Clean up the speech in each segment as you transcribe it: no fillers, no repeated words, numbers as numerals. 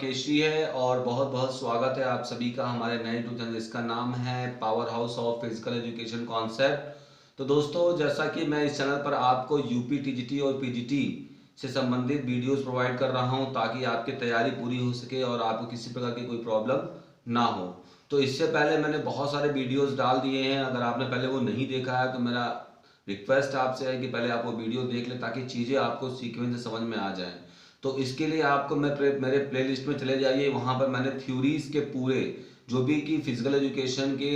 केशरी है और बहुत बहुत स्वागत है आप सभी का हमारे नए ट्यूटोरियल जिसका नाम है power house of physical education concept. तो दोस्तों, जैसा कि मैं इस चैनल पर आपको यूपी टीजीटी और पीजीटी से संबंधित वीडियोस प्रोवाइड कर रहा हूं ताकि आपकी तैयारी पूरी हो सके और आपको किसी प्रकार की कोई प्रॉब्लम ना हो। तो इससे पहले मैंने बहुत सारे वीडियोस डाल दिए हैं, अगर आपने पहले वो नहीं देखा है तो मेरा रिक्वेस्ट आपसे है कि पहले आप वो वीडियो देख लें ताकि चीज़ें आपको सीक्वेंस से समझ में आ जाएं। तो इसके लिए आपको मेरे प्लेलिस्ट में चले जाइए, वहाँ पर मैंने थ्योरीज के पूरे जो भी कि फिजिकल एजुकेशन के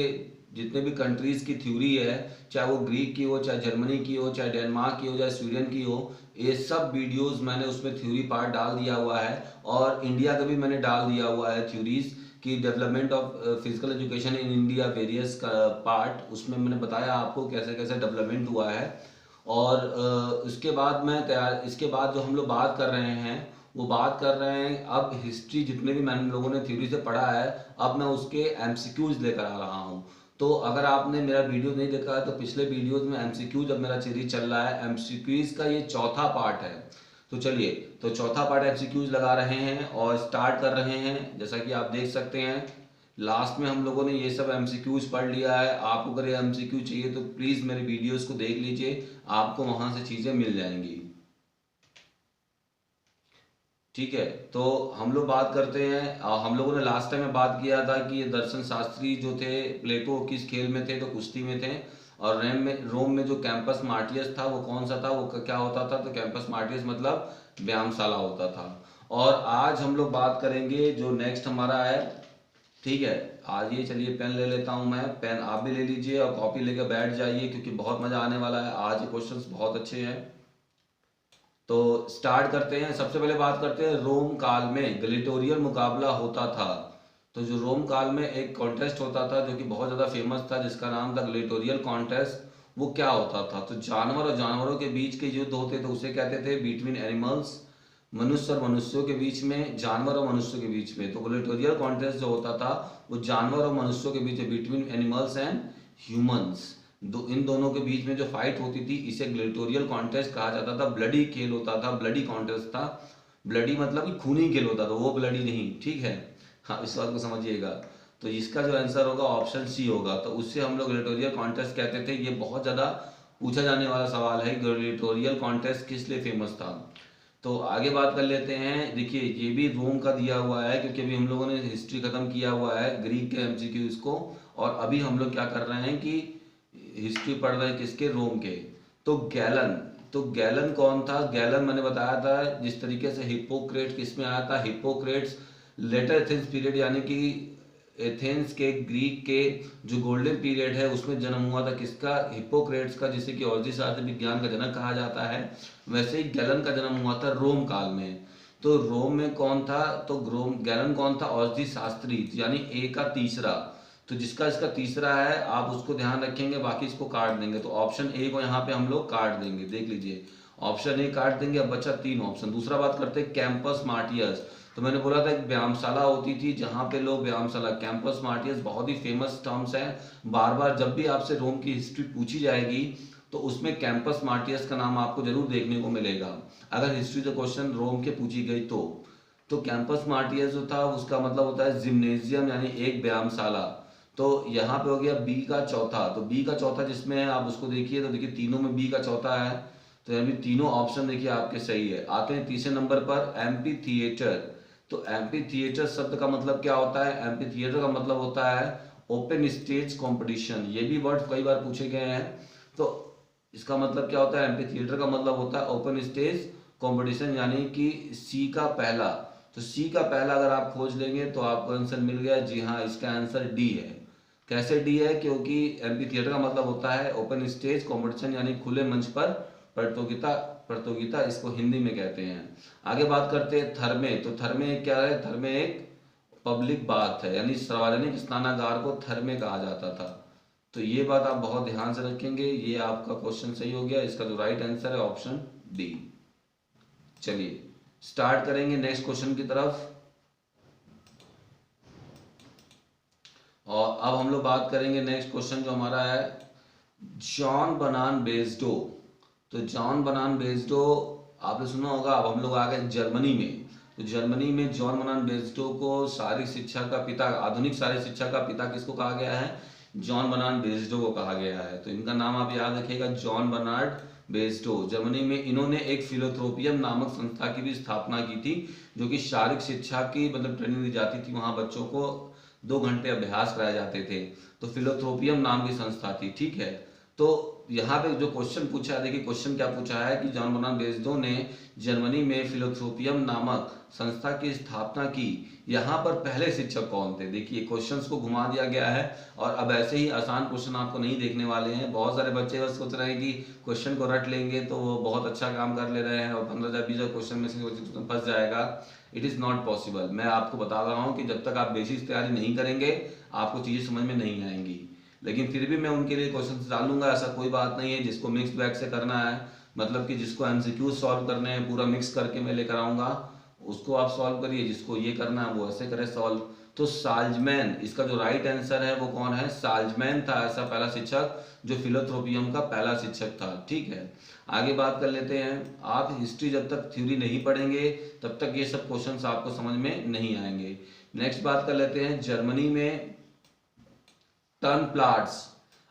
जितने भी कंट्रीज की थ्योरी है, चाहे वो ग्रीक की हो, चाहे जर्मनी की हो, चाहे डेनमार्क की हो, चाहे स्वीडन की हो, ये सब वीडियोस मैंने उसमें थ्योरी पार्ट डाल दिया हुआ है। और इंडिया का भी मैंने डाल दिया हुआ है थ्योरीज की development of physical education in India various part, उसमें मैंने बताया आपको कैसे कैसे डेवलपमेंट हुआ है। और इसके बाद जो हम लोग बात कर रहे हैं वो बात कर रहे हैं अब हिस्ट्री, जितने भी मैंने लोगों ने थ्योरी से पढ़ा है अब मैं उसके एमसीक्यूज लेकर आ रहा हूँ। तो अगर आपने मेरा वीडियो नहीं देखा है तो पिछले वीडियोज में एमसीक्यूज अब मेरा सीरीज चल रहा है, एमसीक्यूज का ये चौथा पार्ट है। तो चलिए, तो चौथा पार्ट एमसीक्यूज लगा रहे हैं और स्टार्ट कर रहे हैं। जैसा कि आप देख सकते हैं लास्ट में हम लोगों ने ये सब एमसीक्यूज पढ़ लिया है। आपको अगर ये एमसीक्यू चाहिए तो प्लीज़ मेरे वीडियोस को देख लीजिए, आपको वहां से चीज़ें मिल जाएंगी। ठीक है, तो हम लोग बात करते हैं। हम लोगों ने लास्ट टाइम में बात किया था कि ये दर्शन शास्त्री जो थे प्लेटो किस खेल में थे, तो कुश्ती में थे। और रोम में जो कैंपस मार्टियस था वो कौन सा था, वो क्या होता था, तो कैंपस मार्टियस मतलब व्यायामशाला होता था। और आज हम लोग बात करेंगे जो नेक्स्ट हमारा है। ठीक है, आज ये चलिए पेन ले लेता हूँ मैं, पेन आप भी ले लीजिए और कॉपी लेकर बैठ जाइए क्योंकि बहुत मजा आने वाला है। आज ये क्वेश्चंस बहुत अच्छे हैं। तो स्टार्ट करते हैं। सबसे पहले बात करते हैं रोम काल में ग्लेडिएटर मुकाबला होता था। तो जो रोम काल में एक कॉन्टेस्ट होता था जो कि बहुत ज़्यादा फेमस था जिसका नाम था ग्लेडिएटर कॉन्टेस्ट, वो क्या होता था, तो जानवर और जानवरों के बीच के युद्ध होते थे उसे कहते थे बिटवीन एनिमल्स, मनुष्य और मनुष्यों के बीच में, जानवर और मनुष्यों के बीच में। तो ग्लेडिएटर कॉन्टेस्ट जो होता था वो जानवर और मनुष्यों के बीच, बिटवीन एनिमल्स एंड ह्यूमंस, इन दोनों के बीच में जो फाइट होती थी इसे ग्लेडिएटर कॉन्टेस्ट कहा जाता था। ब्लडी खेल होता था, ब्लडी कॉन्टेस्ट था। ब्लडी मतलब कि खूनी खेल होता था, वो ब्लडी नहीं, ठीक है। हाँ, इस बात को समझिएगा। तो इसका जो आंसर होगा ऑप्शन सी होगा। तो उससे हम लोग ग्लेडिएटर कॉन्टेस्ट कहते थे। ये बहुत ज़्यादा पूछा जाने वाला सवाल है, ग्लेडिएटर कॉन्टेस्ट किस लिए फेमस था। तो आगे बात कर लेते हैं। देखिए, ये भी रोम का दिया हुआ है क्योंकि अभी हम लोगों ने हिस्ट्री खत्म किया हुआ है ग्रीक के एमसीक्यूज को, और अभी हम लोग क्या कर रहे हैं कि हिस्ट्री पढ़ रहे हैं किसके, रोम के। तो गैलन, तो गैलन कौन था, गैलन मैंने बताया था जिस तरीके से हिप्पोक्रेट किस में आया था, हिप्पोक्रेट्स लेटर एथेंस पीरियड यानी कि एथेंस के ग्रीक के जो गोल्डन पीरियड है उसमें जन्म हुआ था किसका, हिप्पोक्रेट्स का, जिसे कि औषधि विज्ञान का जनक कहा जाता है। वैसे ही गैलन का जन्म हुआ था रोम काल में। तो रोम में कौन था, तो गैलन कौन था, औषधि शास्त्री, यानी ए का तीसरा। तो जिसका इसका तीसरा है आप उसको ध्यान रखेंगे, बाकी इसको काट देंगे। तो ऑप्शन ए को यहाँ पे हम लोग काट देंगे, देख लीजिए ऑप्शन ए काट देंगे। अब बचा तीन ऑप्शन। दूसरा बात करते हैं कैंपस मार्टियस। तो मैंने बोला था एक व्यायामशाला होती थी जहाँ पे लोग व्यायामशाला, कैंपस मार्टियस बहुत ही फेमस टर्म्स है। बार बार जब भी आपसे रोम की हिस्ट्री पूछी जाएगी तो उसमें कैंपस मार्टियस का नाम आपको जरूर देखने को मिलेगा अगर हिस्ट्री का क्वेश्चन रोम के पूछी गई तो कैंपस मार्टियस जो था उसका मतलब होता है जिम्नेजियम यानी एक व्यायामशाला। तो यहाँ पे हो गया बी का चौथा। तो बी का चौथा जिसमें है आप उसको देखिए, तो देखिए तीनों में बी का चौथा है, तो यानी तीनों ऑप्शन देखिए आपके सही है। आते हैं तीसरे नंबर पर एम्पी थिएटर। तो एम्पी थिएटर शब्द का मतलब क्या होता है, एम्पी थिएटर का मतलब होता है ओपन स्टेज कॉम्पिटिशन। ये भी वर्ड कई बार पूछे गए हैं। तो इसका मतलब क्या होता है, एम्पी थिएटर का मतलब होता है ओपन स्टेज कॉम्पिटिशन, यानी कि सी का पहला। तो सी का पहला अगर आप खोज लेंगे तो आपको आंसर मिल गया। जी हाँ, इसका आंसर डी है। कैसे डी है, क्योंकि एम्पी थिएटर का मतलब होता है ओपन स्टेज कॉम्पिटिशन यानी खुले मंच पर प्रतियोगिता, प्रतियोगिता इसको हिंदी में कहते हैं। आगे बात करते हैं थर्मे। तो थर्मे क्या है, थर्मे एक पब्लिक बाथ है, यानी सार्वजनिक स्नानागार को थर्मे कहा जाता था। तो ये बात आप बहुत ध्यान से रखेंगे। ये आपका क्वेश्चन सही हो गया, इसका जो राइट आंसर है ऑप्शन डी। चलिए स्टार्ट करेंगे नेक्स्ट क्वेश्चन की तरफ। और अब हम लोग बात करेंगे नेक्स्ट क्वेश्चन जो हमारा है जॉन बनान बेस्डो। तो जॉन बनान बेस्डो आपने सुना होगा। अब हम लोग आ गए जर्मनी में। तो जर्मनी में जॉन बर्नार्ड बेस्डो को शारीरिक शिक्षा का पिता, आधुनिक शारीरिक शिक्षा का पिता किसको कहा गया है? जॉन बर्नार्ड बेस्डो को कहा गया है। तो इनका नाम आप याद रखिएगा, जॉन बर्नार्ड बेस्डो। जर्मनी में इन्होंने एक फिलोथ्रोपियम नामक संस्था की भी स्थापना की थी, जो कि शारीरिक शिक्षा की मतलब ट्रेनिंग दी जाती थी। वहां बच्चों को 2 घंटे अभ्यास कराए जाते थे। तो फिलोथ्रोपियम नाम की संस्था थी, ठीक है। तो यहाँ पे जो क्वेश्चन पूछा है, देखिए क्वेश्चन क्या पूछा है कि जॉन बर्नार्ड बेस्डो ने जर्मनी में फिलोथ्रोपियम नामक संस्था की स्थापना की। यहाँ पर पहले शिक्षक कौन थे? देखिए क्वेश्चंस को घुमा दिया गया है, और अब ऐसे ही आसान क्वेश्चन आपको नहीं देखने वाले हैं। बहुत सारे बच्चे बस सोच रहे हैं कि क्वेश्चन को रट लेंगे तो वो बहुत अच्छा काम कर ले रहे हैं और 15 क्वेश्चन में से फंस जाएगा। It is not possible. मैं आपको बता रहा हूँ कि जब तक आप बेसिक तैयारी नहीं करेंगे आपको चीज़ें समझ में नहीं आएंगी। लेकिन फिर भी मैं उनके लिए क्वेश्चन डालूंगा, ऐसा कोई बात नहीं है। जिसको मिक्स बैग से करना है, मतलब कि जिसको एमसीक्यू सॉल्व करने हैं पूरा मिक्स करके मैं लेकर आऊंगा, उसको आप सॉल्व करिए। जिसको ये करना है वो ऐसे करे सॉल्व। तो साल्जमैन, इसका जो राइट आंसर है वो कौन है? साल्जमैन था ऐसा पहला शिक्षक जो फिलोथ्रोपियम का पहला शिक्षक था, ठीक है। आगे बात कर लेते हैं। आप हिस्ट्री जब तक थ्योरी नहीं पढ़ेंगे तब तक ये सब क्वेश्चंस आपको समझ में नहीं आएंगे। नेक्स्ट बात कर लेते हैं, जर्मनी में टर्न प्लाट्स।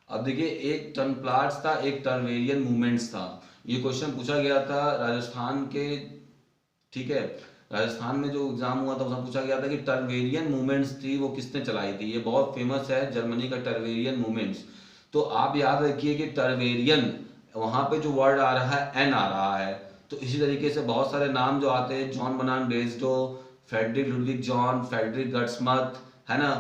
अब देखिए, एक टर्न प्लाट्स था, एक टर्वेरियन मूवमेंट्स था। ये क्वेश्चन पूछा गया था राजस्थान के, ठीक है। राजस्थान में जो एग्जाम हुआ था उसमें पूछा गया था कि टर्वेरियन मूवमेंट्स थी वो किसने चलाई थी। ये बहुत फेमस है जर्मनी का टर्वेरियन मूवमेंट्स। तो आप याद रखिए कि टर्वेरियन, वहां पे जो वर्ड आ रहा है एन आ रहा है। तो इसी तरीके से बहुत सारे नाम जो आते हैं, John Bernard Basedow, Friedrich Ludwig John, Friedrich Gutsmuths, है ना,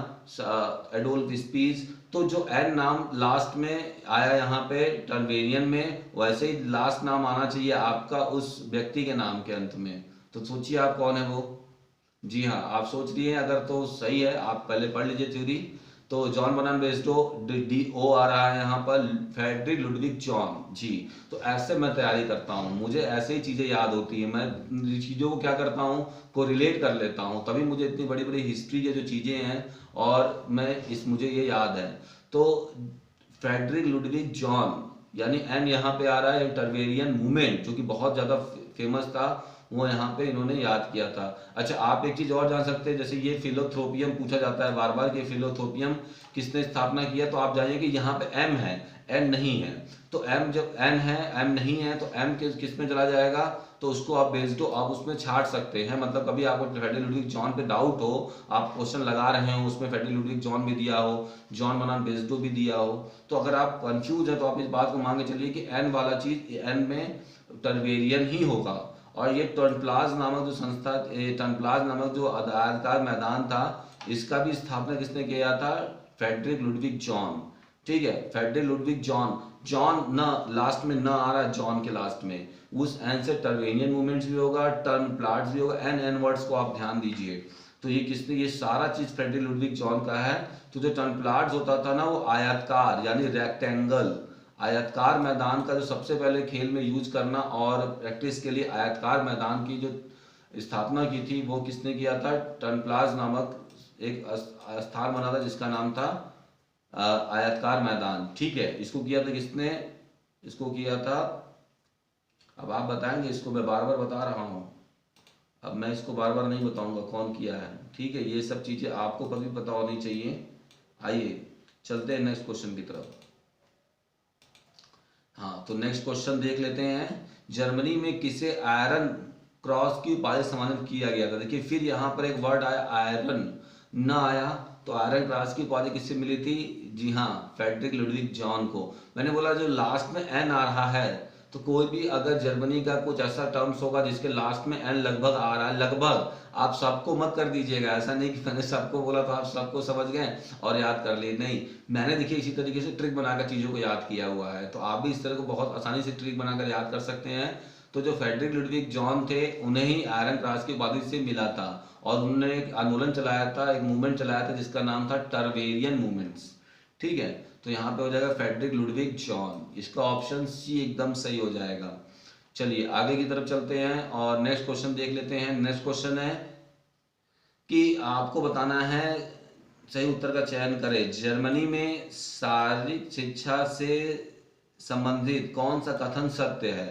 एडोल्फ स्पीज। तो जो एन नाम लास्ट में आया यहाँ पे टर्वेरियन में, वैसे ही लास्ट नाम आना चाहिए आपका उस व्यक्ति के नाम के अंत में। तो सोचिए आप कौन है वो। जी हाँ, आप सोच रही हैं, अगर तो सही है आप पहले पढ़ लीजिए थ्योरी। तो John Bernard Basedow, D O आ रहा है यहाँ पर, फ्रेडरिक लुडविग जॉन जी। तो ऐसे मैं तैयारी करता हूँ, मुझे ऐसे ही चीजें याद होती है। मैं चीजों को क्या करता हूँ, को रिलेट कर लेता हूँ, तभी मुझे इतनी बड़ी बड़ी हिस्ट्री के जो चीजें हैं और मुझे ये याद है। तो फ्रेडरिक लुडविग जॉन, यानी एन यहाँ पे आ रहा है, टर्वेरियन मूवमेंट जो कि बहुत ज्यादा फेमस था, वो यहाँ पे इन्होंने याद किया था। अच्छा, आप एक चीज और जान सकते हैं, जैसे ये फिलोथ्रोपियम पूछा जाता है बार बार कि फिलोथ्रोपियम किसने स्थापना किया। तो आप जानिए कि यहाँ पे एम है, एन नहीं है। तो एम, जब एन है एम नहीं है, तो एम किस में चला जाएगा? तो उसको आप बेस्डो आप उसमें छाट सकते हैं। मतलब कभी आपको फ्रेडरिक लुडविग जॉन पे डाउट हो, आप क्वेश्चन लगा रहे हो, उसमें फ्रेडरिक लुडविग जॉन भी दिया हो, जॉन बर्नार्ड बेस्डो भी दिया हो, तो अगर आप कंफ्यूज है तो आप इस बात को मान के चलिए कि एन वाला चीज एन में टर्वेरियन ही होगा। और ये टर्नप्लाज नामक जो संस्था, टर्नप्लाज नामक जो आयताकार मैदान था, इसका भी स्थापना किसने किया था? फ्रेडरिक लुडविग जॉन, ठीक है। फ्रेडरिक लुडविग जॉन, जॉन न लास्ट में न आ रहा है, जॉन के लास्ट में, उस एन से टर्वेनियन मूवमेंट्स भी होगा, टर्न प्लाट्स भी होगा। एन वर्ड्स को आप ध्यान दीजिए। तो ये किसने, ये सारा चीज फ्रेडरिक लुडविग जॉन का है। तो जो टर्न प्लाट्स होता था ना, वो आयताकार यानी रेक्टेंगल, आयताकार मैदान का जो सबसे पहले खेल में यूज करना और प्रैक्टिस के लिए आयताकार मैदान की जो स्थापना की थी, वो किसने किया था? टर्नप्लाज नामक एक स्थान बना था जिसका नाम था आयताकार मैदान, ठीक है। इसको किया था किसने? इसको किया था, अब आप बताएंगे, इसको मैं बार बार बता रहा हूं, अब मैं इसको बार बार नहीं बताऊंगा कौन किया है, ठीक है। ये सब चीजें आपको कभी पता होनी चाहिए। आइए चलते हैं नेक्स्ट क्वेश्चन की तरफ। हाँ, तो नेक्स्ट क्वेश्चन देख लेते हैं। जर्मनी में किसे आयरन क्रॉस की उपाधि सम्मानित किया गया था? देखिए फिर यहाँ पर एक वर्ड आया आयरन, न आया, तो आयरन क्रॉस की उपाधि किससे मिली थी? जी हाँ, फ्रेडरिक लुडविग जॉन को। मैंने बोला जो लास्ट में एन आ रहा है, तो कोई भी अगर जर्मनी का कुछ ऐसा टर्म्स होगा जिसके लास्ट में एन लगभग आ रहा है, लगभग, आप सबको मत कर दीजिएगा। ऐसा नहीं कि मैंने सबको बोला तो आप सबको समझ गए और याद कर लिए, नहीं। मैंने देखिए इसी तरीके से ट्रिक बनाकर चीजों को याद किया हुआ है, तो आप भी इस तरह को बहुत आसानी से ट्रिक बनाकर याद कर सकते हैं। तो जो फ्रेडरिक लुडविग जॉन थे, उन्हें ही आयरन क्रॉस की उपाधि से मिला था, और उन्होंने एक आंदोलन चलाया था, एक मूवमेंट चलाया था जिसका नाम था टर्वेरियन मूवमेंट्स, ठीक है। तो यहाँ पे हो जाएगा फ्रेडरिक लुडविग जॉन, इसका ऑप्शन सी एकदम सही हो जाएगा। चलिए आगे की तरफ चलते हैं और नेक्स्ट क्वेश्चन देख लेते हैं। नेक्स्ट क्वेश्चन है कि आपको बताना है, सही उत्तर का चयन करें। जर्मनी में शारीरिक शिक्षा से संबंधित कौन सा कथन सत्य है?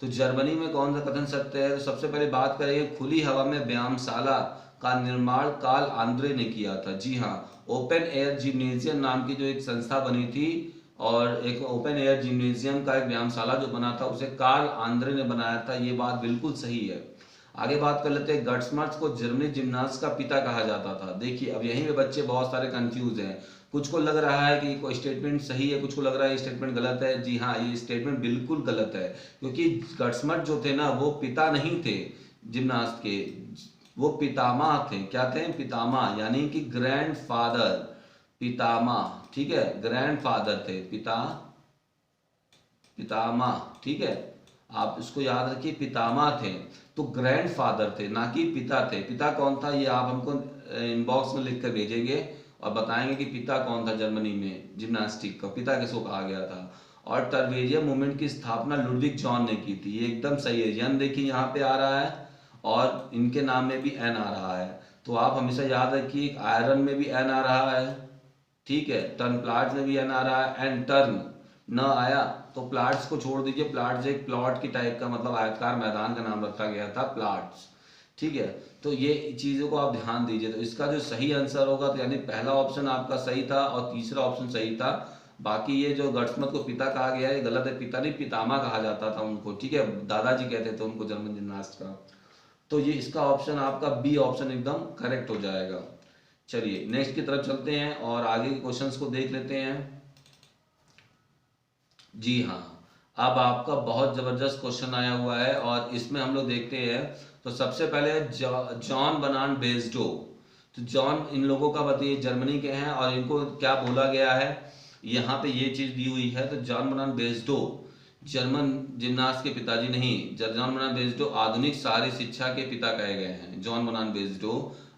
तो जर्मनी में कौन सा कथन सत्य है? तो सबसे पहले बात करेंगे खुली हवा में व्यायामशाला का निर्माण कार्ल आंद्रे ने किया था। जी हाँ, ओपन एयर जिम्नेजियम नाम की जो एक संस्था बनी थी और एक ओपन एयर जिम्नेजियम का एक व्यायामशाला जो बना था उसे कार्ल आंद्रे ने बनाया था। ये बात बिल्कुल सही है। आगे बात कर लेते हैं, गट्समर्थ को जर्मनी जिम्नास्ट का पिता कहा जाता था। देखिए अब यहीं पे बच्चे बहुत सारे कंफ्यूज हैं। कुछ को लग रहा है कि कोई स्टेटमेंट सही है, कुछ को लग रहा है ये स्टेटमेंट गलत है। जी हाँ, ये स्टेटमेंट बिल्कुल गलत है, क्योंकि गट्समर्थ जो थे ना वो पिता नहीं थे जिम्नास्ट के, वो पितामह थे। क्या थे? पितामह, यानी कि ग्रैंड फादर, पितामह, ठीक है, ग्रैंड फादर थे, पितामह, ठीक है, आप इसको याद रखिए, पितामह थे। तो ग्रैंड फादर थे, ना कि पिता थे। पिता कौन था ये आप हमको इनबॉक्स में लिख कर भेजेंगे और बताएंगे कि पिता कौन था जर्मनी में जिम्नास्टिक का, पिता किसको कहा गया था। और टर्बेरियम मूवमेंट की स्थापना लुडविग जॉन ने की थी। ये एकदम सही है। यन देखिए यहाँ पे आ रहा है और इनके नाम में भी एन आ रहा है, तो आप हमेशा याद रखिए आयरन में भी एन आ रहा है, ठीक है, टर्न प्लाट में भी एन आ रहा है, एंड टर्न न आया तो प्लाट्स को छोड़ दीजिए। प्लाट्स एक प्लॉट की टाइप का, मतलब आयताकार मैदान का नाम रखा गया था, प्लाट्स, ठीक है। तो ये चीजों को आप ध्यान दीजिए। तो इसका जो सही आंसर होगा, तो यानी पहला ऑप्शन आपका सही था और तीसरा ऑप्शन सही था। बाकी ये जो गट्समथ को पिता कहा गया है, गलत है। पिता नहीं, पितामह कहा जाता था उनको, ठीक है, दादाजी कहते थे उनको जर्मन जिम्नास्ट का। तो ये इसका ऑप्शन आपका बी ऑप्शन एकदम करेक्ट हो जाएगा। चलिए नेक्स्ट की तरफ चलते हैं और आगे के क्वेश्चंस को देख लेते हैं। जी हाँ, अब आपका बहुत जबरदस्त क्वेश्चन आया हुआ है और इसमें हम लोग देखते हैं। तो सबसे पहले जॉन बनान बेस्डो। तो जॉन इन लोगों का बताइए, जर्मनी के हैं और इनको क्या बोला गया है, यहाँ पे ये चीज दी हुई है। तो जॉन बनान बेस्डो जर्मन जिम्नास्ट के पिताजी नहीं, जॉन बनान बेस्डो आधुनिक सारी शिक्षा के पिता कहे गए हैं। जॉन बनान बेस्डो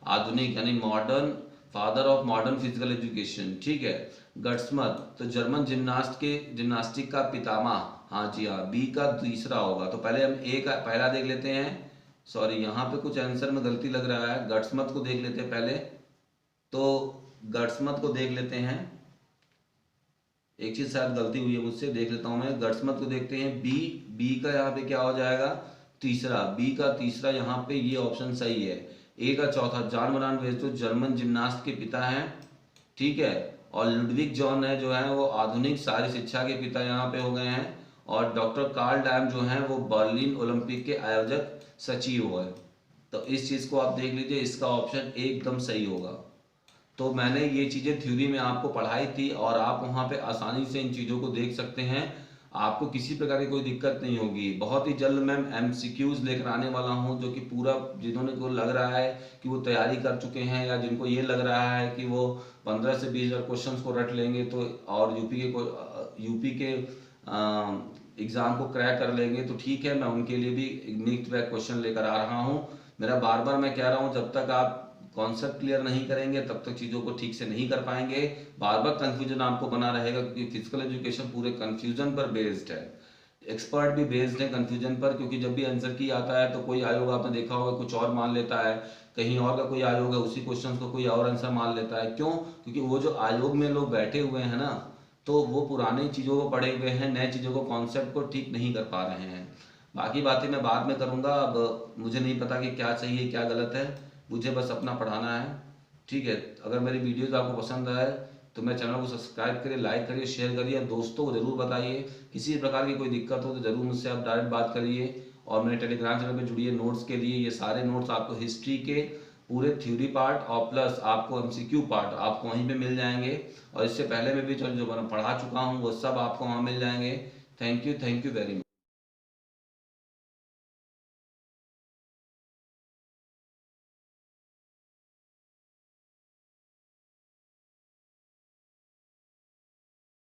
आधुनिक यानी modern, father of modern physical education, ठीक है। गट्समथ तो जर्मन जिम्नास्टिक का पितामह, हाँ जी हाँ, बी का तीसरा होगा। तो पहले हम ए का पहला देख लेते हैं। सॉरी, यहाँ पे कुछ आंसर में गलती लग रहा है। गट्समथ को देख लेते हैं पहले। तो गट्समथ को देख लेते हैं, एक चीज शायद गलती हुई है मुझसे, देख लेता हूं मैं। गट्समथ को देखते हैं, बी का यहाँ पे क्या हो जाएगा, तीसरा, बी का तीसरा यहाँ पे ये ऑप्शन सही है। ए का चौथा, जॉन बनान बेस्डो जर्मन जिम्नास्ट के पिता हैं, ठीक है। और लुडविग जॉन है जो है वो आधुनिक सारी शिक्षा के पिता यहाँ पे हो गए हैं। और डॉक्टर कार्ल डैम जो है वो बर्लिन ओलंपिक के आयोजक सचिव है। तो इस चीज को आप देख लीजिए, इसका ऑप्शन एकदम सही होगा। तो मैंने ये चीजें थ्योरी में आपको पढ़ाई थी और आप वहाँ पे आसानी से इन चीजों को देख सकते हैं। आपको किसी प्रकार की कोई दिक्कत नहीं होगी। बहुत ही जल्द मैं एमसीक्यूज लेकर आने वाला हूँ, जो कि पूरा जिन्होंने को लग रहा है कि वो तैयारी कर चुके हैं या जिनको ये लग रहा है कि वो 15 से 20 हज़ार क्वेश्चन को रट लेंगे तो और यूपी के एग्जाम को क्रैक कर लेंगे, तो ठीक है, मैं उनके लिए भी नेक्स्ट बैक क्वेश्चन लेकर आ रहा हूँ। मेरा बार बार मैं कह रहा हूँ, जब तक आप कॉन्सेप्ट क्लियर नहीं करेंगे तब तक चीज़ों को ठीक से नहीं कर पाएंगे। बार बार कंफ्यूजन आपको बना रहेगा, क्योंकि फिजिकल एजुकेशन पूरे कंफ्यूजन पर बेस्ड है। एक्सपर्ट भी बेस्ड है कंफ्यूजन पर, क्योंकि जब भी आंसर की आता है तो कोई आयोग आपने देखा होगा कुछ और मान लेता है, कहीं और का कोई आयोग है उसी क्वेश्चन को कोई और आंसर मान लेता है। क्यों? क्योंकि वो जो आयोग में लोग बैठे हुए हैं ना, तो वो पुरानी चीज़ों को पढ़े हुए हैं, नए चीज़ों को, कॉन्सेप्ट को ठीक नहीं कर पा रहे हैं। बाकी बातें मैं बाद में करूँगा। अब मुझे नहीं पता कि क्या सही है क्या गलत है, मुझे बस अपना पढ़ाना है, ठीक है। अगर मेरी वीडियोस आपको पसंद आए तो मेरे चैनल को सब्सक्राइब करिए, लाइक करिए, शेयर करिए, दोस्तों को जरूर बताइए। किसी प्रकार की कोई दिक्कत हो तो जरूर मुझसे आप डायरेक्ट बात करिए। और मेरे टेलीग्राम चैनल पे जुड़िए नोट्स के लिए। ये सारे नोट्स आपको हिस्ट्री के पूरे थ्योरी पार्ट और प्लस आपको एमसीक्यू पार्ट आपको वहीं पे मिल जाएंगे। और इससे पहले मैं भी जो मैं पढ़ा चुका हूँ वो सब आपको वहाँ मिल जाएंगे। Thank you very much.